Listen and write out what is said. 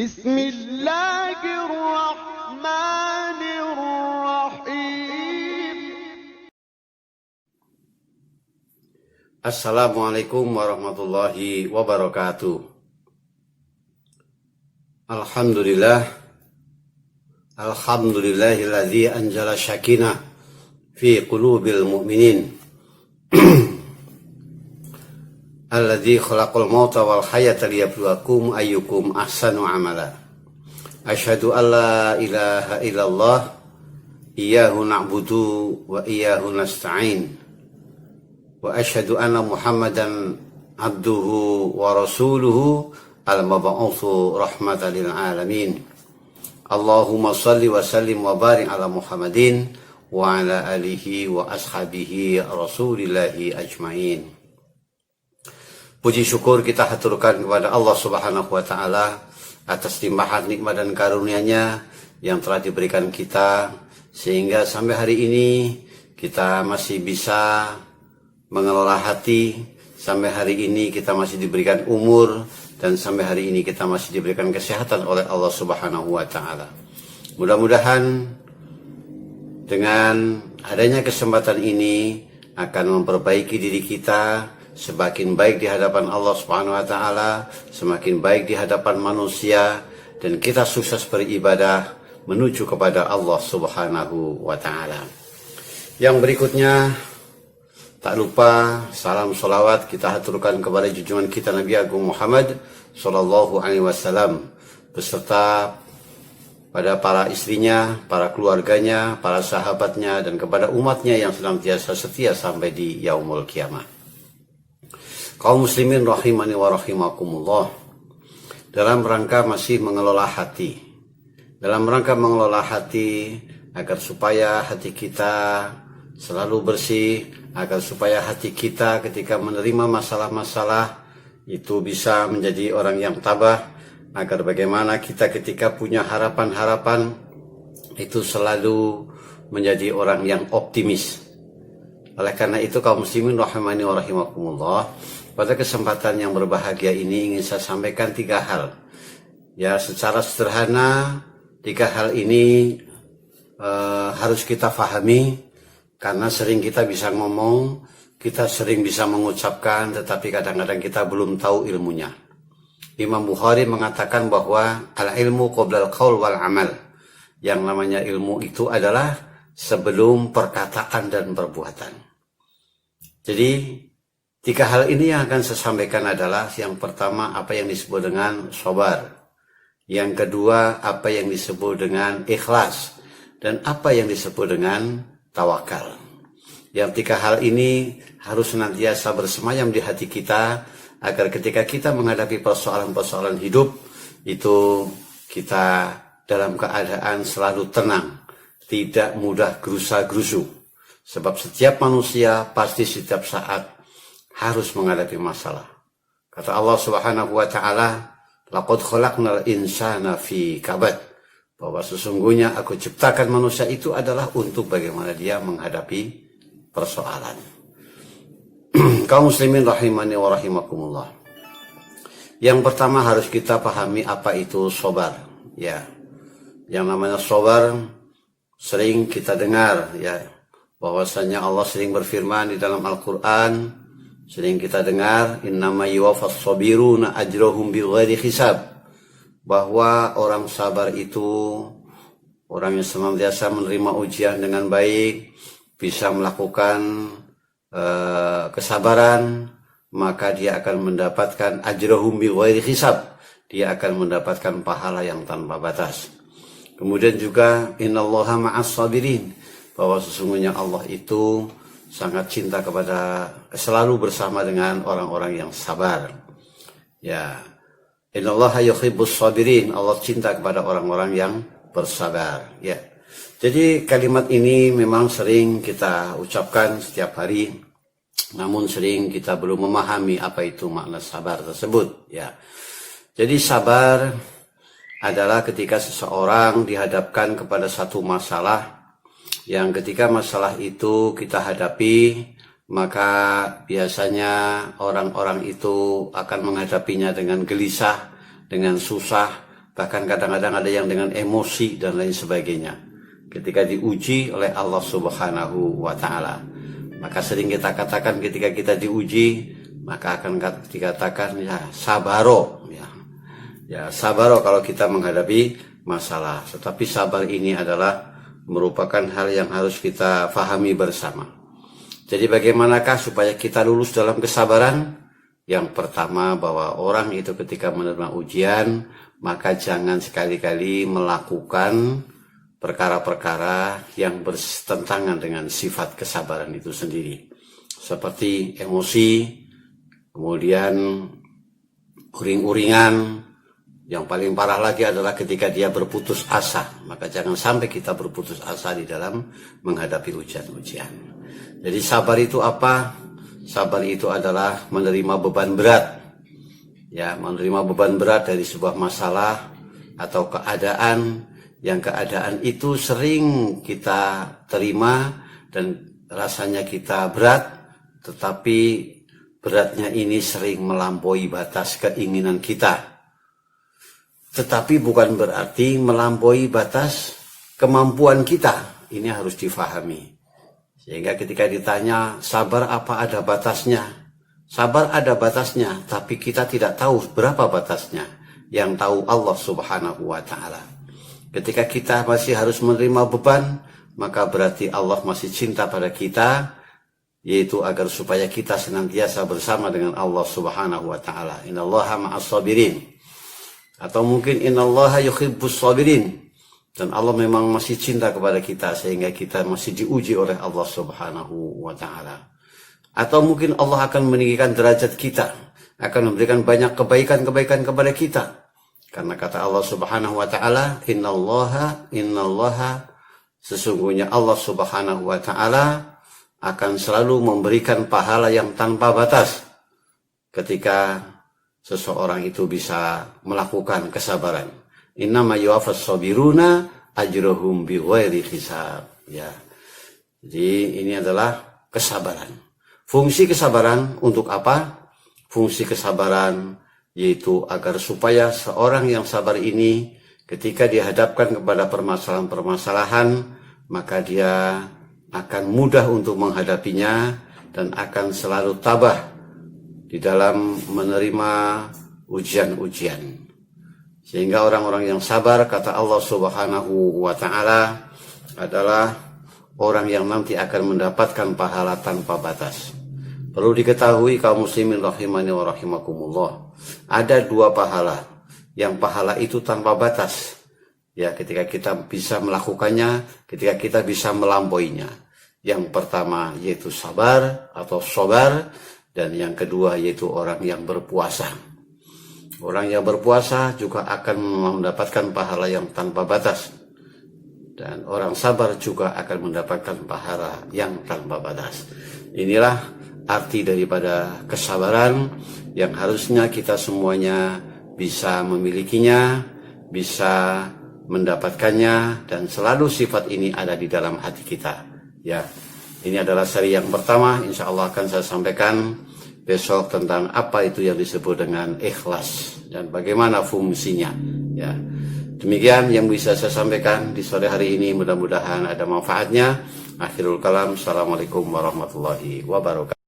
Bismillahirrahmanirrahim. Assalamualaikum warahmatullahi wabarakatuh. Alhamdulillahilladzi anzala syakinah fi qulubil mu'minin alladzi khalaqal mauta wal hayata liyabluwakum ayyukum ahsanu amala. Asyhadu an la ilaha illallah iyyahu na'budu wa iyyahu nasta'in. Wa asyhadu anna Muhammadan abduhu wa rasuluhu al-mab'utsu rahmatan lil alamin. Allahumma shalli wa sallim wa barik ala Muhammadin wa ala alihi wa ashabihi rasulillahi ajmain. Puji syukur kita haturkan kepada Allah Subhanahu wa taala atas limpahan nikmat dan karunia-Nya yang telah diberikan kita sehingga sampai hari ini kita masih bisa mengelola hati, sampai hari ini kita masih diberikan umur, dan sampai hari ini kita masih diberikan kesehatan oleh Allah Subhanahu wa taala. Mudah-mudahan dengan adanya kesempatan ini akan memperbaiki diri kita semakin baik di hadapan Allah Subhanahu wa taala, semakin baik di hadapan manusia, dan kita sukses beribadah menuju kepada Allah Subhanahu wa taala. Yang berikutnya, tak lupa salam salawat kita haturkan kepada junjungan kita Nabi Agung Muhammad sallallahu alaihi wasallam beserta pada para istrinya, para keluarganya, para sahabatnya, dan kepada umatnya yang senantiasa setia sampai di yaumul kiamah. Kaum muslimin rahimani wa rahimakumullah, dalam rangka masih mengelola hati, dalam rangka mengelola hati agar supaya hati kita selalu bersih, agar supaya hati kita ketika menerima masalah-masalah itu bisa menjadi orang yang tabah, agar bagaimana kita ketika punya harapan-harapan itu selalu menjadi orang yang optimis. Oleh karena itu kaum muslimin rahimani wa rahimakumullah, pada kesempatan yang berbahagia ini ingin saya sampaikan 3 hal. Ya, secara sederhana 3 hal ini harus kita fahami, karena sering kita bisa ngomong, kita sering bisa mengucapkan, tetapi kadang-kadang kita belum tahu ilmunya. Imam Bukhari mengatakan bahwa al-ilmu qoblal qaul wal amal. Yang namanya ilmu itu adalah sebelum perkataan dan perbuatan. Jadi 3 hal ini yang akan saya sampaikan adalah, yang pertama apa yang disebut dengan sabar, yang kedua apa yang disebut dengan ikhlas, dan apa yang disebut dengan tawakal. Yang 3 hal ini harus senantiasa bersemayam di hati kita, agar ketika kita menghadapi persoalan-persoalan hidup itu kita dalam keadaan selalu tenang, tidak mudah gerusa-gerusu. Sebab setiap manusia pasti setiap saat harus menghadapi masalah. Kata Allah Subhanahu wa taala, laqad khalaqnal insana fi kabad, bahwa sesungguhnya aku ciptakan manusia itu adalah untuk bagaimana dia menghadapi persoalan. Kaum muslimin rahimani wa rahimakumullah. Yang pertama harus kita pahami apa itu sabar. Ya, yang namanya sabar sering kita dengar, ya, bahwasanya Allah sering berfirman di dalam Al-Quran, sering kita dengar, innama yuwaffas sabiruna ajrahum bighairi hisab, bahwa orang sabar itu orang yang senantiasa menerima ujian dengan baik, bisa melakukan kesabaran, maka dia akan mendapatkan ajrahum bighairi hisab, dia akan mendapatkan pahala yang tanpa batas. Kemudian juga innallaha ma'as sabirin, bahwa sesungguhnya Allah itu sangat cinta kepada, selalu bersama dengan orang-orang yang sabar. Ya, innallaha yuhibbus sabirin, Allah cinta kepada orang-orang yang bersabar. Ya, jadi kalimat ini memang sering kita ucapkan setiap hari, namun sering kita belum memahami apa itu makna sabar tersebut. Ya, jadi sabar adalah ketika seseorang dihadapkan kepada satu masalah, yang ketika masalah itu kita hadapi, maka biasanya orang-orang itu akan menghadapinya dengan gelisah, dengan susah, bahkan kadang-kadang ada yang dengan emosi dan lain sebagainya. Ketika diuji oleh Allah Subhanahu wa Ta'ala, maka sering kita katakan ketika kita diuji, maka akan dikatakan ya sabaro, ya sabaro kalau kita menghadapi masalah. Tetapi sabar ini adalah merupakan hal yang harus kita fahami bersama. Jadi bagaimanakah supaya kita lulus dalam kesabaran? Yang pertama, bahwa orang itu ketika menerima ujian, maka jangan sekali-kali melakukan perkara-perkara yang bertentangan dengan sifat kesabaran itu sendiri. Seperti emosi, kemudian uring-uringan. Yang paling parah lagi adalah ketika dia berputus asa. Maka jangan sampai kita berputus asa di dalam menghadapi ujian-ujian. Jadi sabar itu apa? Sabar itu adalah menerima beban berat. Ya, menerima beban berat dari sebuah masalah atau keadaan, yang keadaan itu sering kita terima dan rasanya kita berat, tetapi beratnya ini sering melampaui batas keinginan kita. Tetapi bukan berarti melampaui batas kemampuan kita. Ini harus difahami. Sehingga ketika ditanya, sabar apa ada batasnya? Sabar ada batasnya, tapi kita tidak tahu berapa batasnya. Yang tahu Allah Subhanahu wa Ta'ala. Ketika kita masih harus menerima beban, maka berarti Allah masih cinta pada kita, yaitu agar supaya kita senantiasa bersama dengan Allah Subhanahu wa Ta'ala. Innallaha ma'as sabirin. Atau mungkin innallaha yuhibbus sabirin. Dan Allah memang masih cinta kepada kita sehingga kita masih diuji oleh Allah Subhanahu wa Ta'ala. Atau mungkin Allah akan meninggikan derajat kita, akan memberikan banyak kebaikan-kebaikan kepada kita. Karena kata Allah Subhanahu wa Ta'ala, innallaha sesungguhnya Allah Subhanahu wa Ta'ala akan selalu memberikan pahala yang tanpa batas ketika seseorang itu bisa melakukan kesabaran. Innama yuwaffas sabiruna ajruhum bighairi hisab. Ya. Jadi ini adalah kesabaran. Fungsi kesabaran untuk apa? Fungsi kesabaran yaitu agar supaya seorang yang sabar ini ketika dihadapkan kepada permasalahan-permasalahan, maka dia akan mudah untuk menghadapinya dan akan selalu tabah di dalam menerima ujian-ujian. Sehingga orang-orang yang sabar, kata Allah Subhanahu wa Ta'ala, adalah orang yang nanti akan mendapatkan pahala tanpa batas. Perlu diketahui kaum muslimin rahimani wa rahimakumullah, ada dua pahala. Yang pahala itu tanpa batas. Ya, ketika kita bisa melakukannya, ketika kita bisa melampauinya. Yang pertama yaitu sabar atau sobar, dan yang kedua yaitu orang yang berpuasa. Orang yang berpuasa juga akan mendapatkan pahala yang tanpa batas. Dan orang sabar juga akan mendapatkan pahala yang tanpa batas. Inilah arti daripada kesabaran yang harusnya kita semuanya bisa memilikinya, bisa mendapatkannya, dan selalu sifat ini ada di dalam hati kita. Ya, ini adalah seri yang pertama. Insya Allah akan saya sampaikan besok tentang apa itu yang disebut dengan ikhlas dan bagaimana fungsinya. Ya, demikian yang bisa saya sampaikan di sore hari ini. Mudah-mudahan ada manfaatnya. Akhirul kalam. Assalamualaikum warahmatullahi wabarakatuh.